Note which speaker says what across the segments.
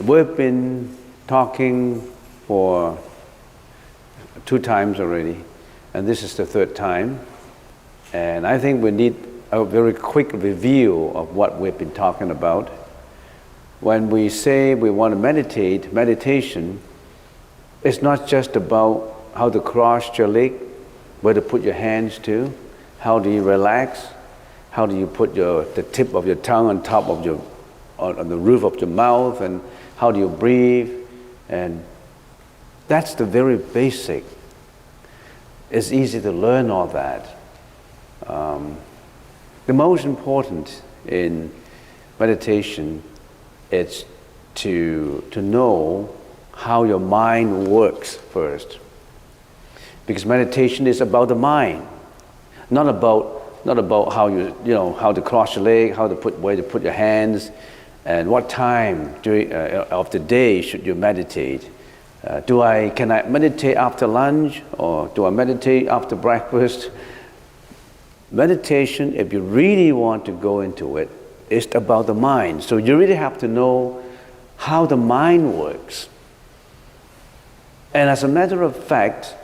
Speaker 1: We've been talking for 2 times already, and this is the 3rd time. And I think we need a very quick review of what we've been talking about. When we say we want to meditate, meditation is not just about how to cross your leg, where to put your hands to, how do you relax, how do you put the tip of your tongue on top of on the roof of your mouth, and how do you breathe, and that's the very basic. It's easy to learn all that. The most important in meditation is to know how your mind works first. Because meditation is about the mind, not about how how to cross your leg, where to put your hands, and what time of the day should you meditate. Can I meditate after lunch, or do I meditate after breakfast? Meditation, if you really want to go into it, is about the mind. So you really have to know how the mind works. And as a matter of fact,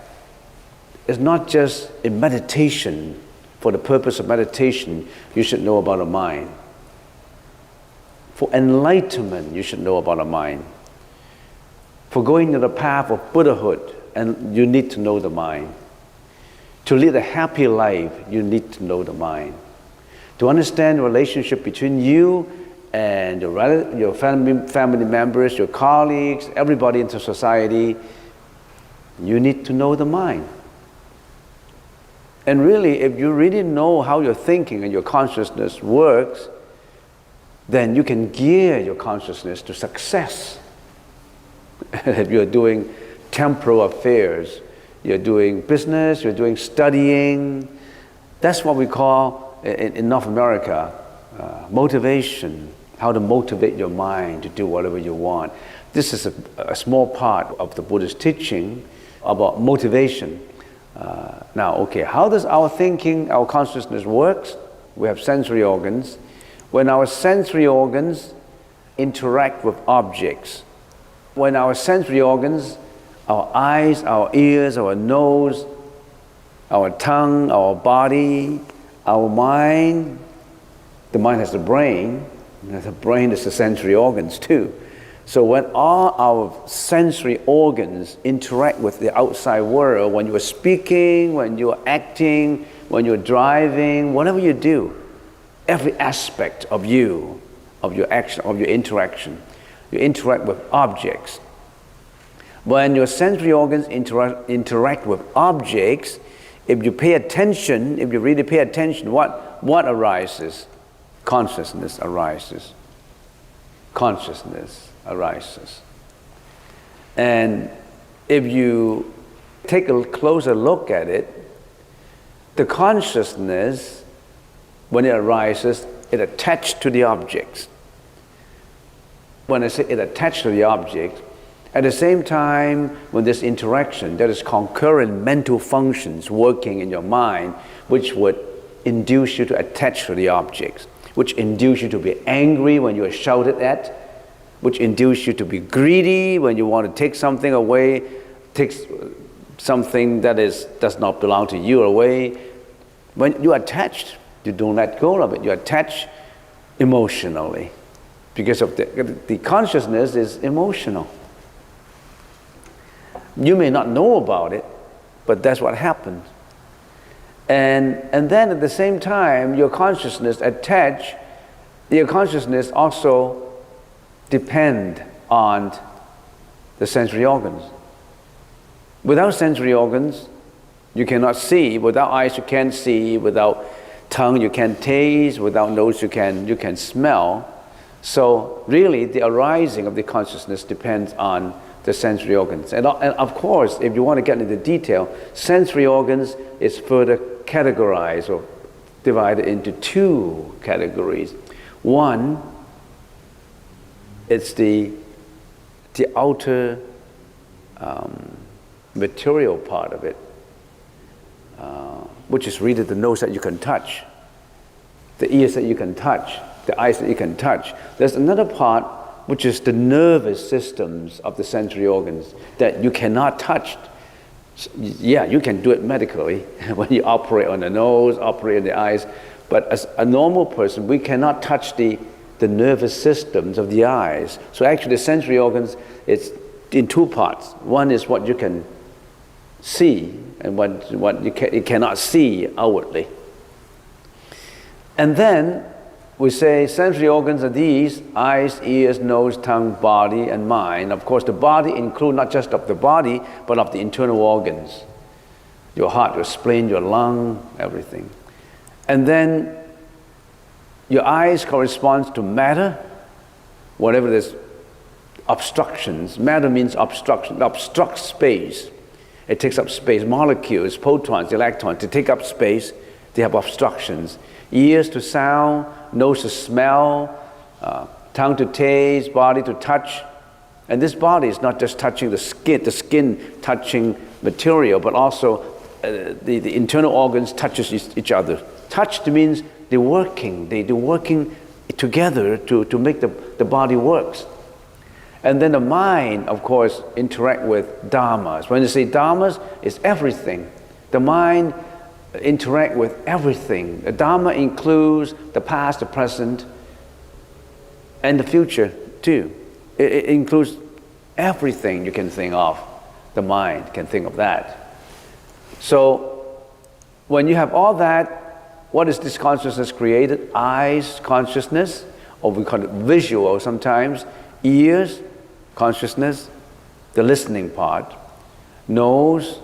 Speaker 1: it's not just in meditation, for the purpose of meditation, you should know about the mind. For enlightenment, you should know about the mind. For going to the path of Buddhahood, and you need to know the mind. To lead a happy life, you need to know the mind. To understand the relationship between you and your family members, your colleagues, everybody in the society, you need to know the mind. And really, if you really know how your thinking and your consciousness works, then you can gear your consciousness to success. If you're doing temporal affairs, you're doing business, you're doing studying, that's what we call, in North America, motivation, how to motivate your mind to do whatever you want. This is a small part of the Buddhist teaching about motivation. How does our thinking, our consciousness works? We have sensory organs. When our sensory organs interact with objects, when our sensory organs, our eyes, our ears, our nose, our tongue, our body, our mind, the mind has the brain, and the brain has the sensory organs too. So when all our sensory organs interact with the outside world, when you're speaking, when you're acting, when you're driving, whatever you do, every aspect of you, of your action, of your interaction, you interact with objects. When your sensory organs interact with objects, if you pay attention, if you really pay attention, what arises? Consciousness arises. Consciousness arises. And if you take a closer look at it, the consciousness, when it arises, it attached to the objects. When I say it attached to the object, at the same time, when this interaction, there is concurrent mental functions working in your mind, which would induce you to attach to the objects, which induce you to be angry when you are shouted at, which induce you to be greedy when you want to take something away, take something that does not belong to you away. When you're attached, you don't let go of it. You attach emotionally, because of the consciousness is emotional. You may not know about it, but that's what happens. And then at the same time, your consciousness also depend on the sensory organs. Without sensory organs, you cannot see. Without eyes, you can't see. Without tongue, you can taste. Without nose, you can smell. So really, the arising of the consciousness depends on the sensory organs. And of course, if you want to get into detail, sensory organs is further categorized or divided into 2 categories. One, it's the outer material part of it, which is really the nose that you can touch, the ears that you can touch, the eyes that you can touch. There's another part which is the nervous systems of the sensory organs that you cannot touch. Yeah, you can do it medically when you operate on the nose, operate on the eyes, but as a normal person, we cannot touch the nervous systems of the eyes. So actually the sensory organs, it's in two parts. One is what you can see and what you cannot see outwardly. And then we say sensory organs are these: eyes, ears, nose, tongue, body, and mind. Of course, the body includes not just of the body, but of the internal organs. Your heart, your spleen, your lung, everything. And then your eyes corresponds to matter, whatever there's obstructions. Matter means obstruction, it obstructs space. It takes up space. Molecules, protons, electrons, they take up space, they have obstructions. Ears to sound, nose to smell, tongue to taste, body to touch. And this body is not just touching the skin touching material, but also the internal organs touches each other. Touch means they're working together to make the body works. And then the mind, of course, interact with dharmas. When you say dharmas, it's everything. The mind interact with everything. The dharma includes the past, the present, and the future too. It includes everything you can think of. The mind can think of that. So when you have all that, what is this consciousness created? Eyes, consciousness, or we call it visual sometimes. Ears, consciousness, the listening part. Nose,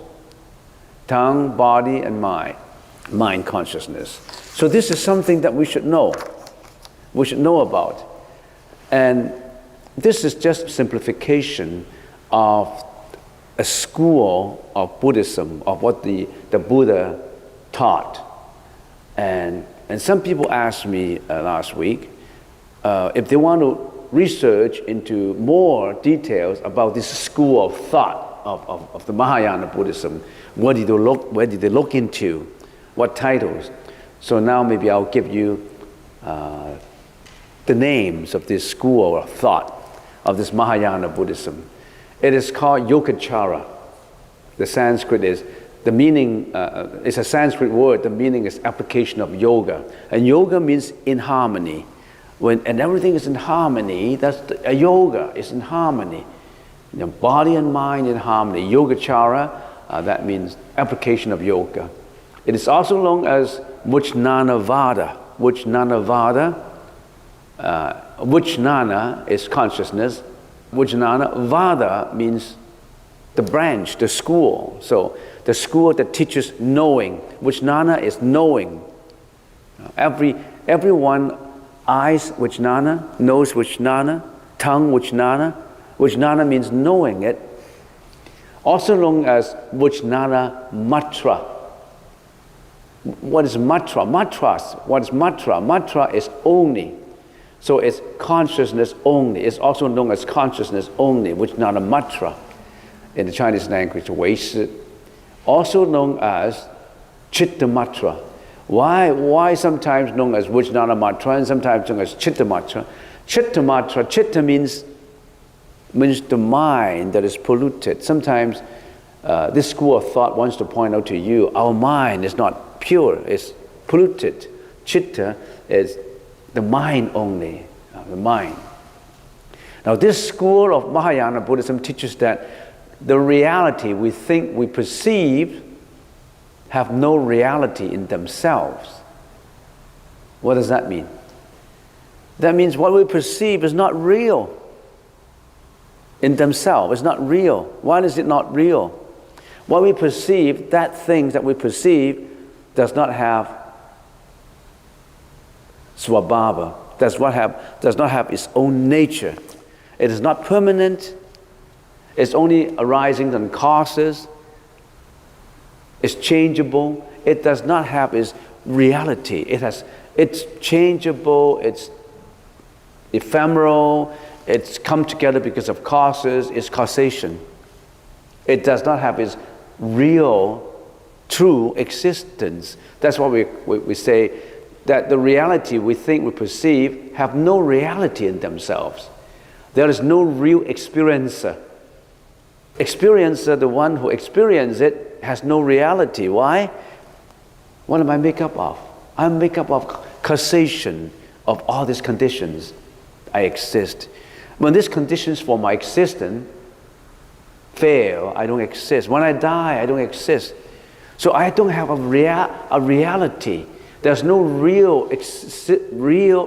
Speaker 1: tongue, body, and mind consciousness. So this is something that we should know. We should know about. And this is just simplification of a school of Buddhism, of what the Buddha taught. And some people asked me last week if they want to research into more details about this school of thought of the Mahayana Buddhism. Where did they look into? What titles? So now maybe I'll give you the names of this school of thought of this Mahayana Buddhism. It is called Yogacara. The Sanskrit is, the meaning, it's a Sanskrit word, the meaning is application of yoga. And yoga means in harmony. And everything is in harmony, a yoga is in harmony. You know, body and mind in harmony. Yogacara, that means application of yoga. It is also known as Vijnanavada. Vijnana is consciousness. Vijnanavada means the branch, the school. So the school that teaches knowing. Vijnana is knowing. Everyone, eyes Vijnana, nose Vijnana, tongue Vijnana. Vijnana means knowing it. Also known as Vijnana Matra. What is Matra? What is Matra? Matra is only. So it's consciousness only. It's also known as consciousness only, Vijnana Matra in the Chinese language, Wei Shi. Also known as Chitta Matra. Why sometimes known as Vijnana Matra and sometimes known as Chitta Matra? Chitta Matra, Chitta means the mind that is polluted. Sometimes this school of thought wants to point out to you, our mind is not pure, it's polluted. Chitta is the mind only, the mind. Now this school of Mahayana Buddhism teaches that the reality we think we perceive have no reality in themselves. What does that mean? That means what we perceive is not real in themselves. It's not real. Why is it not real? What we perceive, that thing that we perceive, does not have swabhava, does not have its own nature. It is not permanent. It's only arising from causes. It's changeable. It does not have its reality. It's changeable. It's ephemeral. It's come together because of causes. It's causation. It does not have its real, true existence. That's why we say that the reality we think we perceive have no reality in themselves. There is no real experiencer. Experiencer, the one who experiences it, has no reality. Why? What am I made up of? I'm made up of causation of all these conditions. I exist. When these conditions for my existence fail, I don't exist. When I die, I don't exist. So I don't have a reality. There's no real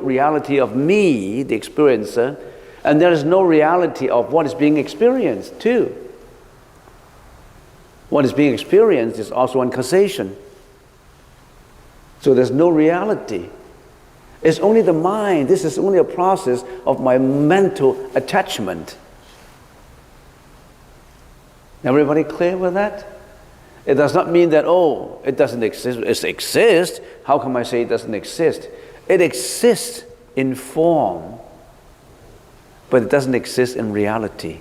Speaker 1: reality of me, the experiencer, and there is no reality of what is being experienced too. What is being experienced is also one causation. So there's no reality. It's only the mind. This is only a process of my mental attachment. Everybody clear with that? It does not mean that, oh, it doesn't exist. It exists. How can I say it doesn't exist? It exists in form, but it doesn't exist in reality.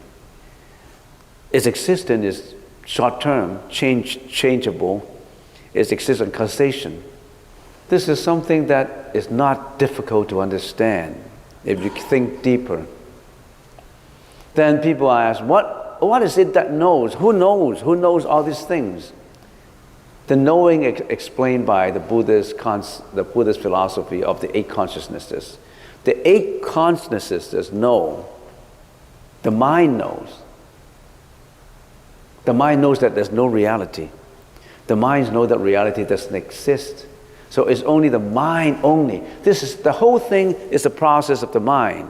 Speaker 1: Its existence is short-term, changeable. It exists in causation. This is something that is not difficult to understand if you think deeper. Then people ask, what is it that knows? Who knows? Who knows all these things? The knowing explained by the Buddhist philosophy of the 8 consciousnesses. The 8 consciousnesses know. The mind knows. The mind knows that there's no reality. The mind knows that reality doesn't exist. So it's only the mind only. The whole thing is a process of the mind.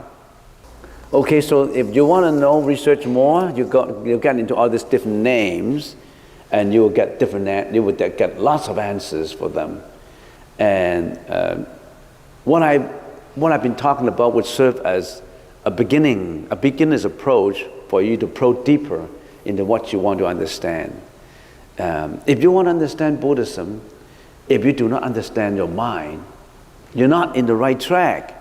Speaker 1: Okay, so if you want to know, research more, you get into all these different names, and you will get lots of answers for them. And what I've been talking about would serve as a beginner's approach for you to probe deeper into what you want to understand. If you want to understand Buddhism, if you do not understand your mind, you're not in the right track.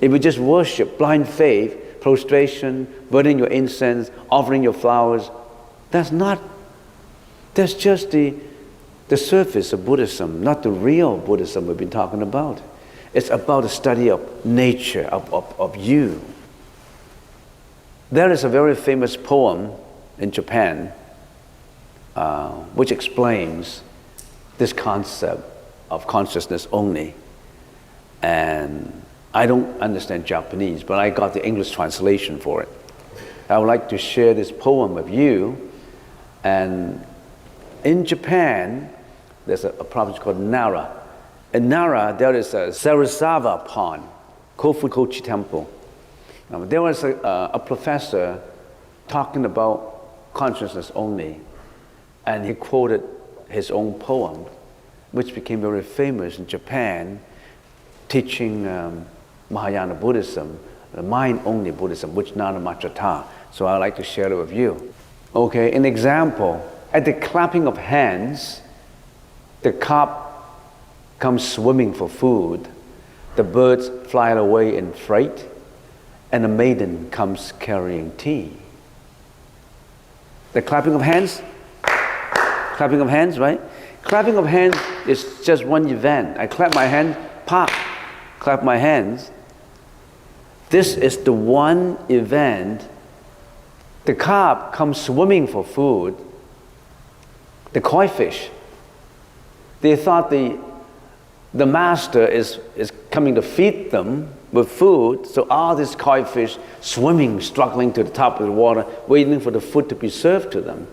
Speaker 1: If you just worship, blind faith, prostration, burning your incense, offering your flowers, that's just the surface of Buddhism, not the real Buddhism we've been talking about. It's about the study of nature, of you. There is a very famous poem in Japan which explains this concept of consciousness only. And I don't understand Japanese, but I got the English translation for it. I would like to share this poem with you. And in Japan, there's a province called Nara. In Nara, there is a Sarasawa pond, Kofukochi Temple. There was a professor talking about consciousness only, and he quoted his own poem, which became very famous in Japan, teaching Mahayana Buddhism, the mind-only Buddhism, which Nanamachata. So I'd like to share it with you. Okay, an example. At the clapping of hands, the carp comes swimming for food, the birds fly away in fright, and a maiden comes carrying tea. The clapping of hands, right? Clapping of hands is just one event. I clap my hand, pop, clap my hands. This is the one event. The carp comes swimming for food. The koi fish, they thought the master is coming to feed them with food, so all these koi fish swimming, struggling to the top of the water, waiting for the food to be served to them.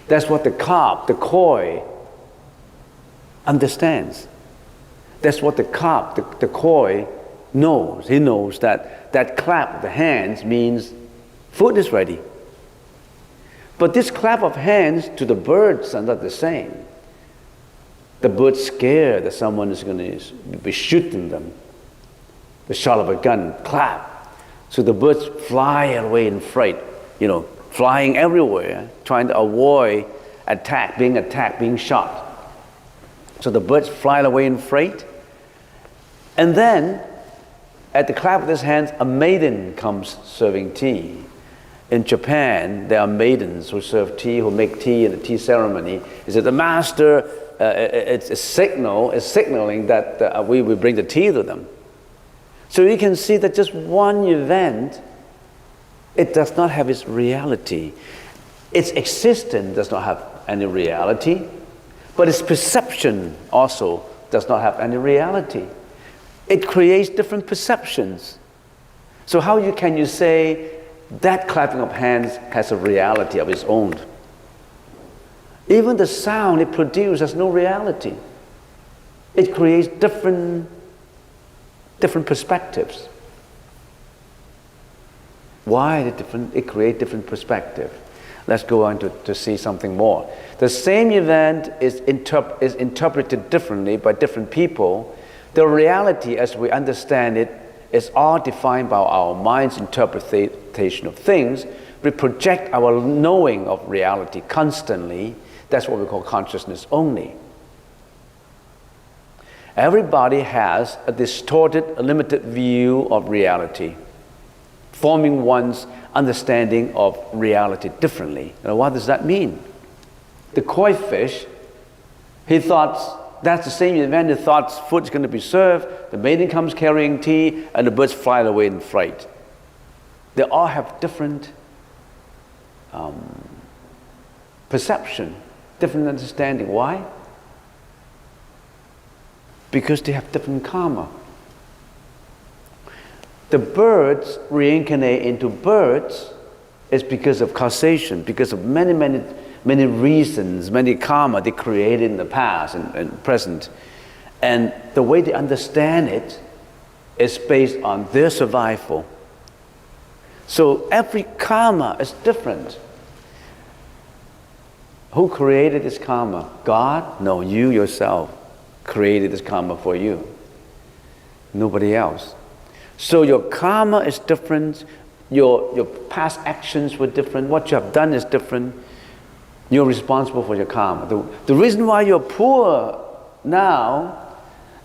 Speaker 1: That's what the carp, the koi, understands. That's what the carp, the koi, knows. He knows that clap of the hands means food is ready. But this clap of hands to the birds are not the same. The birds scared that someone is going to be shooting them. The shot of a gun, clap. So the birds fly away in fright, flying everywhere, trying to avoid being shot. So the birds fly away in fright. And then, at the clap of his hands, a maiden comes serving tea. In Japan, there are maidens who serve tea, who make tea in the tea ceremony. Is that the master? It's signaling that we bring the tea to them. So you can see that just one event, it does not have its reality. Its existence does not have any reality, but its perception also does not have any reality. It creates different perceptions. So how can you say that clapping of hands has a reality of its own? Even the sound it produces has no reality. It creates different perspectives. Why it creates different perspectives? Let's go on to see something more. The same event is interpreted differently by different people. The reality as we understand it is all defined by our mind's interpretation of things. We project our knowing of reality constantly. That's what we call consciousness only. Everybody has a distorted, a limited view of reality, forming one's understanding of reality differently. Now, what does that mean? The koi fish, he thought that's the same event. He thought food's going to be served, the maiden comes carrying tea, and the birds fly away in fright. They all have different perception, different understanding. Why? Because they have different karma. The birds reincarnate into birds is because of causation, because of many reasons, many karma they created in the past and present. And the way they understand it is based on their survival. So every karma is different. Who created this karma? God? No, you yourself created this karma for you. Nobody else. So your karma is different, your past actions were different, what you have done is different. You're responsible for your karma. The reason why you're poor now,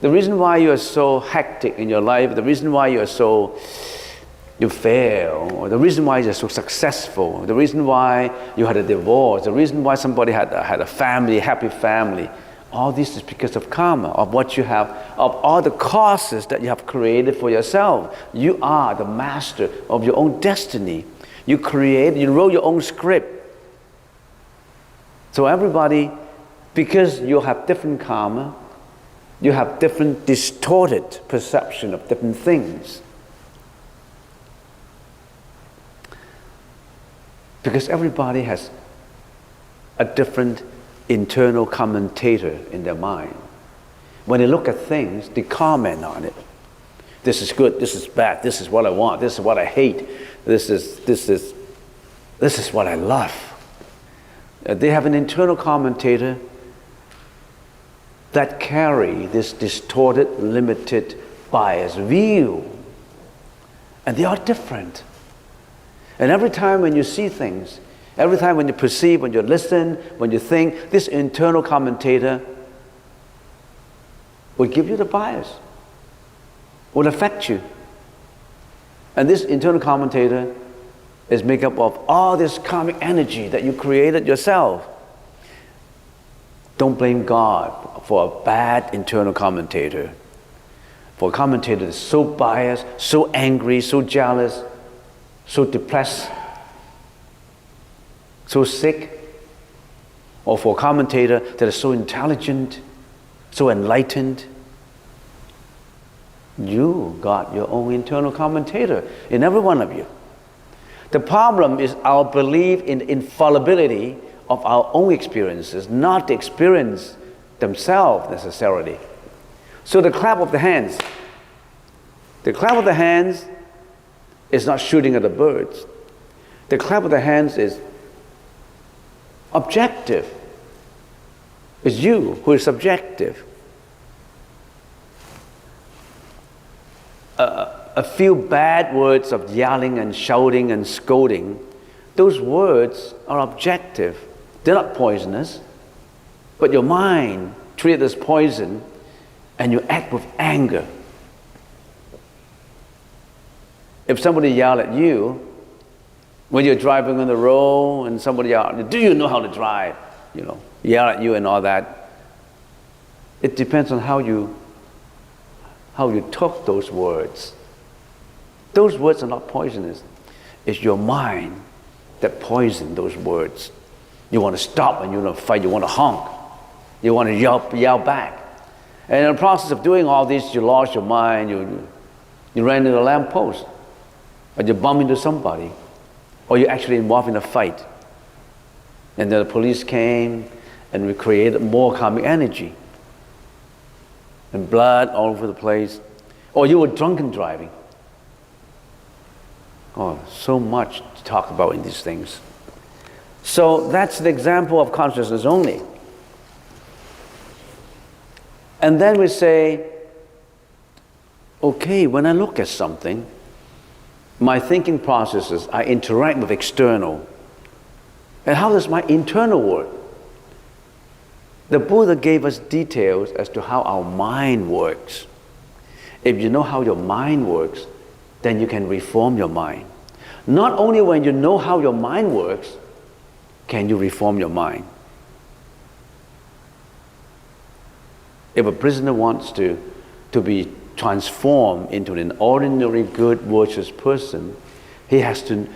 Speaker 1: the reason why you're so hectic in your life, the reason why you fail, or the reason why you're so successful, the reason why you had a divorce, the reason why somebody had a family, happy family, all this is because of karma, of what you have, of all the causes that you have created for yourself. You are the master of your own destiny. You wrote your own script. So everybody, because you have different karma, you have different distorted perception of different things. Because everybody has a different internal commentator in their mind. When they look at things, they comment on it. This is good, this is bad, this is what I want, this is what I hate, this is what I love. They have an internal commentator that carry this distorted, limited, biased view. And they are different. And every time when you see things, every time when you perceive, when you listen, when you think, this internal commentator will give you the bias, will affect you. And this internal commentator is made up of all this karmic energy that you created yourself. Don't blame God for a bad internal commentator. For a commentator that's so biased, so angry, so jealous, so depressed, so sick, or for a commentator that is so intelligent, so enlightened. You got your own internal commentator in every one of you. The problem is our belief in the infallibility of our own experiences, not the experience themselves necessarily. So the clap of the hands is not shooting at the birds. The clap of the hands is objective. It's you who is subjective. A few bad words of yelling and shouting and scolding, those words are objective. They're not poisonous, but your mind treats it as poison and you act with anger. If somebody yells at you, when you're driving on the road and somebody yells, do you know how to drive? Yell at you and all that. It depends on how you took those words. Those words are not poisonous. It's your mind that poisons those words. You want to stop and you want to fight, you want to honk. You want to yell back. And in the process of doing all this, you lost your mind, you ran into a lamppost, or you bump into somebody, or you're actually involved in a fight. And then the police came and we created more karmic energy. And blood all over the place. Or you were drunken driving. Oh, so much to talk about in these things. So that's an example of consciousness only. And then we say, okay, when I look at something, my thinking processes, I interact with external. And how does my internal work? The Buddha gave us details as to how our mind works. If you know how your mind works, then you can reform your mind. Not only when you know how your mind works, can you reform your mind. If a prisoner wants to be transformed into an ordinary, good, virtuous person, he has to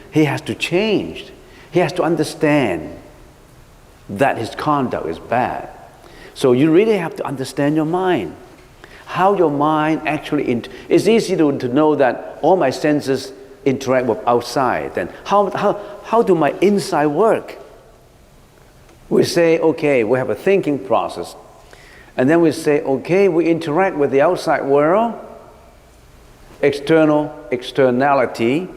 Speaker 1: change. He has to understand that his conduct is bad. So you really have to understand your mind. How your mind actually... It's easy to know that all my senses interact with outside. Then how do my inside work? We say, okay, we have a thinking process. And then we say, okay, we interact with the outside world, externality.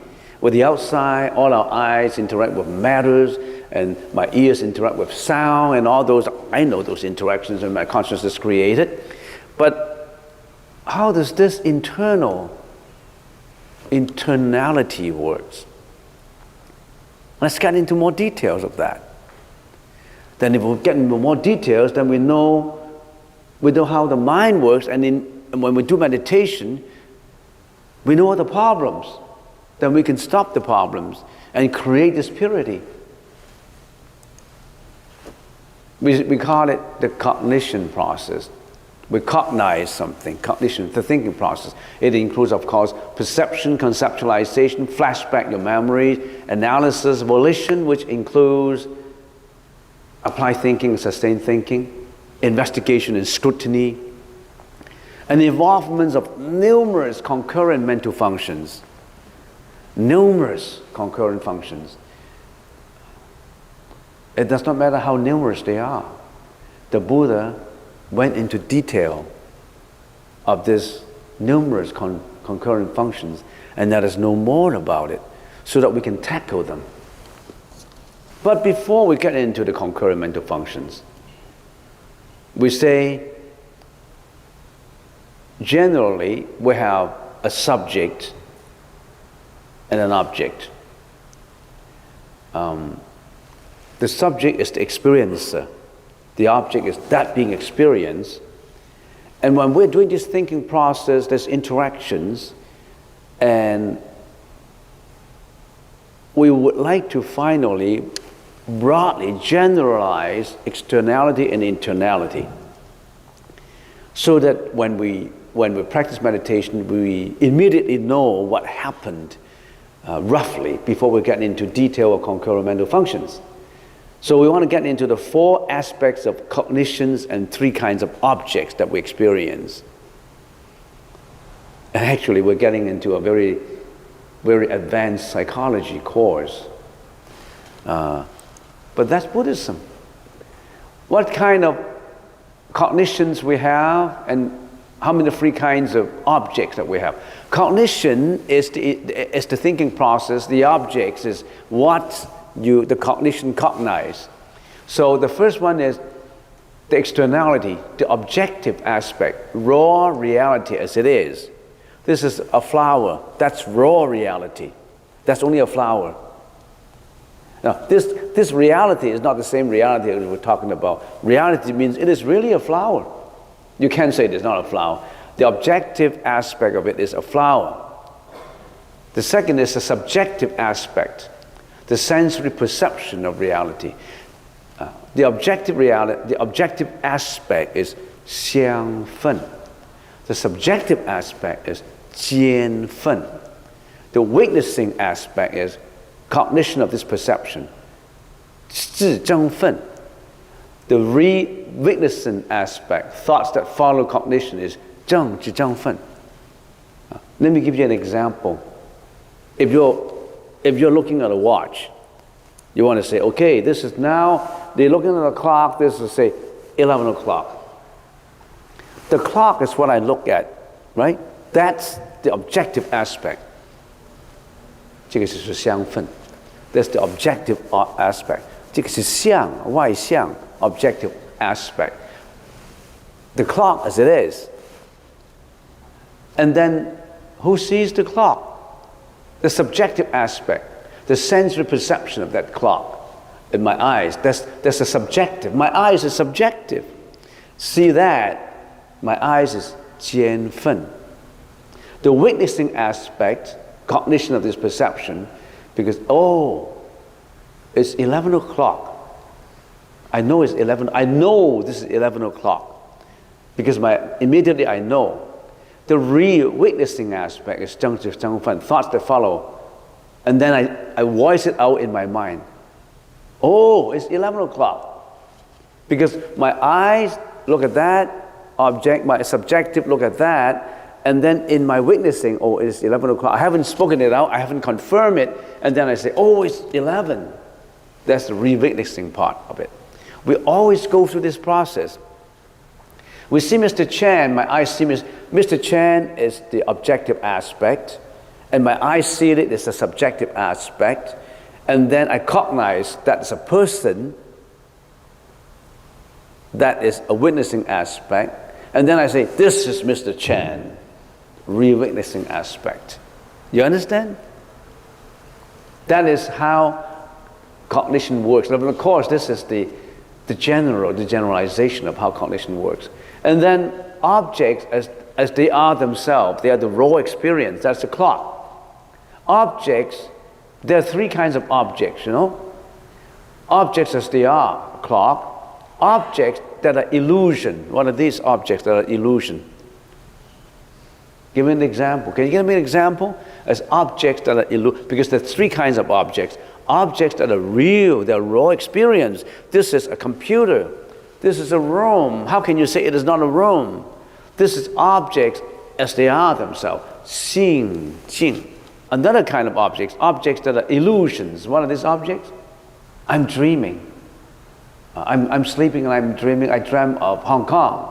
Speaker 1: With the outside, all our eyes interact with matters, and my ears interact with sound, and all those, I know those interactions and my consciousness created. But how does this internality works? Let's get into more details of that. Then if we get into more details, then we know how the mind works, and when we do meditation, we know all the problems. Then we can stop the problems and create this purity. We call it the cognition process. We cognize something, cognition, the thinking process. It includes, of course, perception, conceptualization, flashback your memory, analysis, volition, which includes applied thinking, sustained thinking, investigation and scrutiny, and the involvement of numerous concurrent mental functions. Numerous concurrent functions. It does not matter how numerous they are. The Buddha went into detail of this numerous concurrent functions and let us know more about it so that we can tackle them. But before we get into the concurrent mental functions, we say generally we have a subject and an object. The subject is the experiencer. The object is that being experienced. And when we're doing this thinking process, there's interactions, and we would like to finally broadly generalize externality and internality, so that when we practice meditation, we immediately know what happened roughly before we get into detail of concurrent mental functions. So we want to get into the 4 aspects of cognitions and 3 kinds of objects that we experience. And actually we're getting into a very, very advanced psychology course. But that's Buddhism. What kind of cognitions we have, and how many 3 kinds of objects that we have. Cognition is the thinking process. The objects is what the cognition cognize. So the first one is the externality, the objective aspect, raw reality as it is. This is a flower. That's raw reality. That's only a flower. Now, this reality is not the same reality as we're talking about. Reality means it is really a flower. You can't say it is not a flower. The objective aspect of it is a flower. The second is the subjective aspect, the sensory perception of reality. The objective aspect is 相分. The subjective aspect is 见分. The witnessing aspect is cognition of this perception. 自证分. The re-witnessing aspect, thoughts that follow cognition, is 正知正分. Let me give you an example. If you're looking at a watch, you want to say, okay, this is now, they're looking at the clock, this is, say, 11 o'clock. The clock is what I look at, right? That's the objective aspect. 这个是相分. That's the objective aspect. 这个是相, 外相, objective aspect. The clock as it is. And then, who sees the clock? The subjective aspect, the sensory perception of that clock in my eyes. That's a subjective. My eyes is subjective. See that? My eyes is 见分. The witnessing aspect, cognition of this perception, because, oh, it's 11 o'clock. I know it's 11. I know this is 11 o'clock. Because immediately I know. The real witnessing aspect is 正知正分, thoughts that follow. And then I voice it out in my mind. Oh, it's 11 o'clock. Because my eyes look at that object, my subjective look at that, and then in my witnessing, oh, it's 11 o'clock. I haven't spoken it out, I haven't confirmed it, and then I say, oh, it's 11. That's the re-witnessing part of it. We always go through this process. We see Mr. Chan, my eyes see Mr. Chan is the objective aspect, and my eyes see it as the subjective aspect, and then I cognize that it's a person, that is a witnessing aspect, and then I say, this is Mr. Chan, re-witnessing aspect. You understand? That is how cognition works. And of course, this is the generalization of how cognition works. And then objects, as they are themselves, they are the raw experience, that's the clock. Objects, there are three kinds of objects, you know. Objects as they are, clock. Objects that are illusion. What are these objects that are illusion? Give me an example. Can you give me an example? As objects that are illusion, because there are three kinds of objects. Objects that are real, they're raw experience. This is a computer. This is a room. How can you say it is not a room? This is objects as they are themselves. Xing, jing. Another kind of objects that are illusions. What are these objects? I'm dreaming. I'm sleeping and I'm dreaming. I dream of Hong Kong.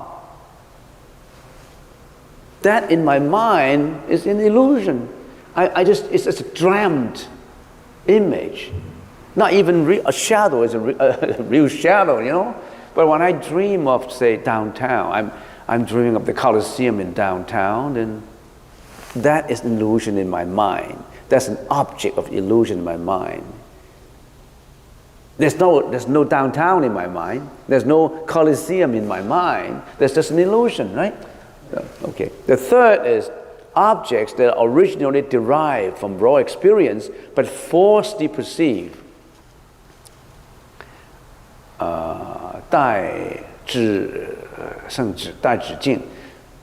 Speaker 1: That in my mind is an illusion. It's a dreamt image. Not even a shadow is a real shadow, you know. But when I dream of, say, downtown, I'm dreaming of the Colosseum in downtown, and that is an illusion in my mind. That's an object of illusion in my mind. There's no downtown in my mind. There's no Colosseum in my mind. There's just an illusion, right? Okay. The third is objects that are originally derived from raw experience but falsely perceived. 代智圣智, 代智境.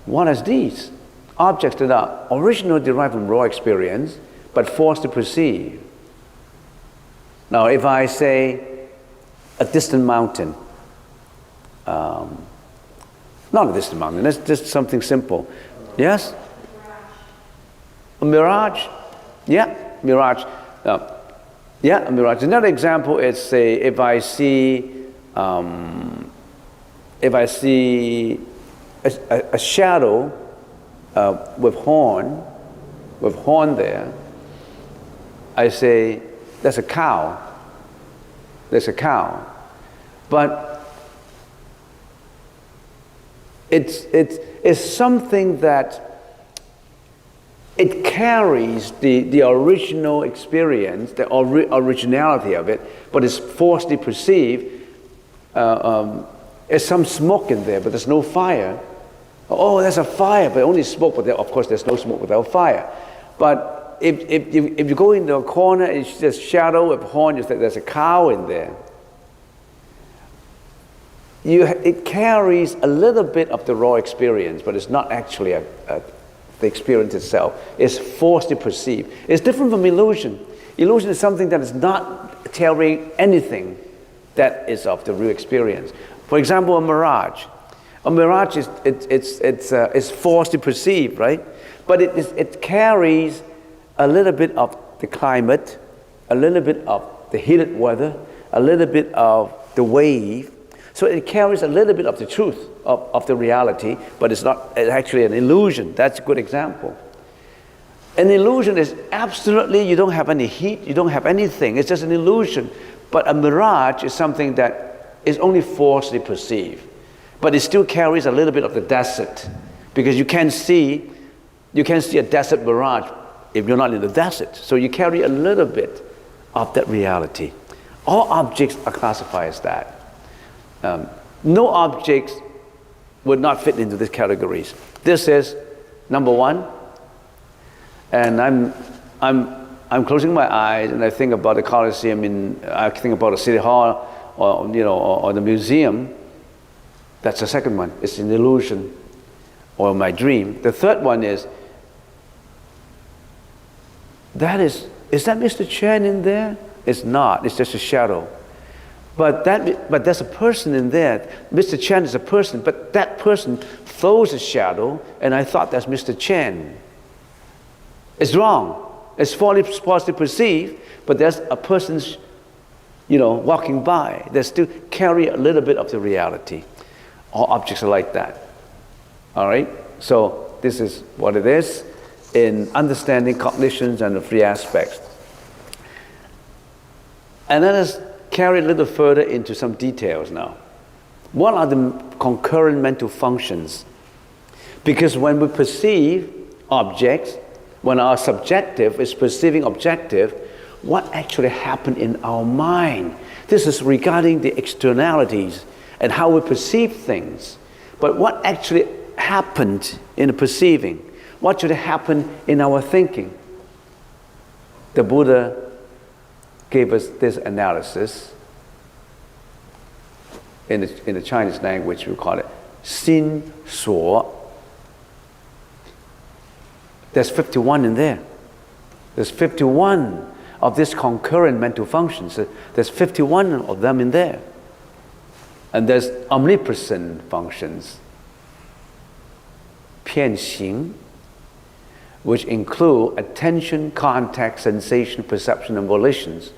Speaker 1: What is these? Objects that are originally derived from raw experience but falsely perceived. Now, if I say a distant mountain, not a distant mountain, that's just something simple. Yes? A mirage? Yeah, mirage. Yeah, a mirage. Another example is, say, if I see a shadow with horn there, I say, that's a cow. There's a cow. But it's something that it carries the original experience, the originality of it, but it's falsely perceived. There's some smoke in there, but there's no fire. Oh, there's a fire, but only smoke, but of course there's no smoke without fire. But if you go into a corner and it's just shadow of horn, you think there's a cow in there. It carries a little bit of the raw experience, but it's not actually a the experience itself. It's falsely perceived. It's different from illusion. Illusion is something that is not telling anything that is of the real experience. For example, a mirage. A mirage is falsely perceived, right? But it carries a little bit of the climate, a little bit of the heated weather, a little bit of the wave. So it carries a little bit of the truth of the reality, but it's actually an illusion. That's a good example. An illusion is absolutely, you don't have any heat, you don't have anything. It's just an illusion. But a mirage is something that is only falsely perceived. But it still carries a little bit of the desert, because you can't see a desert mirage if you're not in the desert. So you carry a little bit of that reality. All objects are classified as that. No objects would not fit into these categories. This is number one, and I'm closing my eyes and I think about the Colosseum, I think about the City Hall, or the museum. That's the second one. It's an illusion or my dream. The third one is that Mr. Chen in there? It's not. It's just a shadow. But there's a person in there. Mr. Chen is a person, but that person throws a shadow, and I thought that's Mr. Chen. It's wrong. It's falsely perceived, but there's a person's, walking by. They still carry a little bit of the reality. All objects are like that. All right? So this is what it is in understanding cognitions and the three aspects. And let us carry it a little further into some details now. What are the concurrent mental functions? Because when we perceive objects, when our subjective is perceiving objective, what actually happened in our mind? This is regarding the externalities and how we perceive things. But what actually happened in the perceiving? What should happen in our thinking? The Buddha gave us this analysis. In the Chinese language, we call it Xin Suo. There's 51 in there. There's 51 of these concurrent mental functions. There's 51 of them in there. And there's omnipresent functions, 片行, which include attention, contact, sensation, perception, and volitions.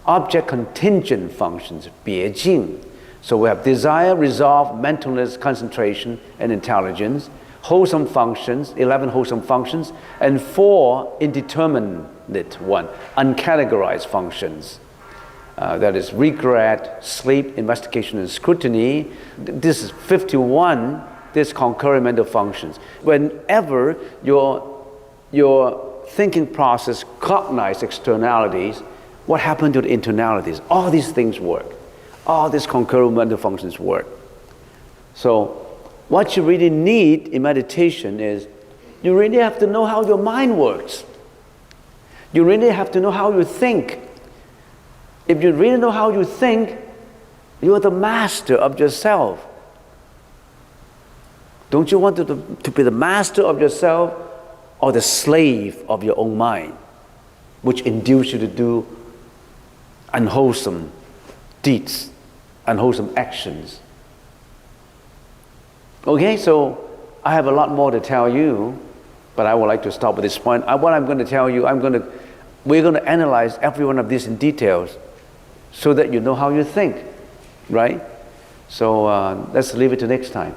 Speaker 1: Object contingent functions, 别境. So we have desire, resolve, mentalness, concentration, and intelligence. Wholesome functions, 11 wholesome functions, and 4 indeterminate one, uncategorized functions. That is regret, sleep, investigation, and scrutiny. This is 51, this concurrent mental functions. Whenever your thinking process cognizes externalities, what happened to the internalities? All these things work. All these concurrent mental functions work. So what you really need in meditation is you really have to know how your mind works. You really have to know how you think. If you really know how you think, you are the master of yourself. Don't you want to be the master of yourself or the slave of your own mind, which induce you to do unwholesome deeds, unwholesome actions? Okay, so I have a lot more to tell you, but I would like to stop at this point. What I'm going to tell you, we're going to analyze every one of these in details so that you know how you think, right? So let's leave it to next time.